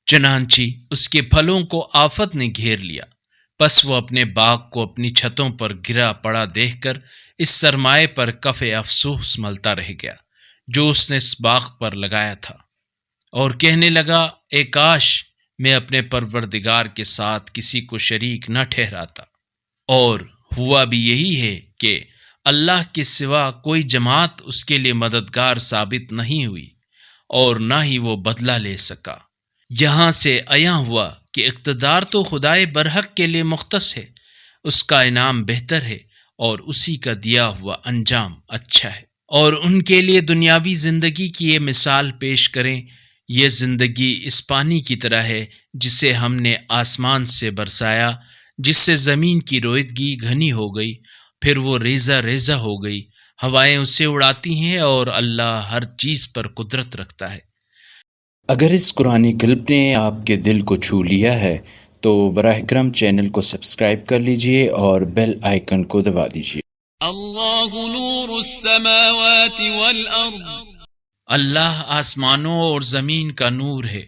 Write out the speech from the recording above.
چنانچہ اس کے پھلوں کو آفت نے گھیر لیا، پس وہ اپنے باغ کو اپنی چھتوں پر گرا پڑا دیکھ کر اس سرمائے پر کف افسوس ملتا رہ گیا جو اس نے اس باغ پر لگایا تھا، اور کہنے لگا اے کاش میں اپنے پروردگار کے ساتھ کسی کو شریک نہ ٹھہراتا۔ اور ہوا بھی یہی ہے کہ اللہ کے سوا کوئی جماعت اس کے لیے مددگار ثابت نہیں ہوئی، اور نہ ہی وہ بدلہ لے سکا۔ یہاں سے عیاں ہوا کہ اقتدار تو خدائے برحق کے لیے مختص ہے، اس کا انعام بہتر ہے اور اسی کا دیا ہوا انجام اچھا ہے۔ اور ان کے لیے دنیاوی زندگی کی یہ مثال پیش کریں، یہ زندگی اس پانی کی طرح ہے جسے ہم نے آسمان سے برسایا، جس سے زمین کی روئیدگی گھنی ہو گئی، پھر وہ ریزہ ریزہ ہو گئی، ہوائیں اسے اڑاتی ہیں، اور اللہ ہر چیز پر قدرت رکھتا ہے۔ اگر اس قرآنی کلپ نے آپ کے دل کو چھو لیا ہے تو براہ کرم چینل کو سبسکرائب کر لیجئے اور بیل آئیکن کو دبا دیجئے۔ اللہ نور السماوات والارض، اللہ آسمانوں اور زمین کا نور ہے۔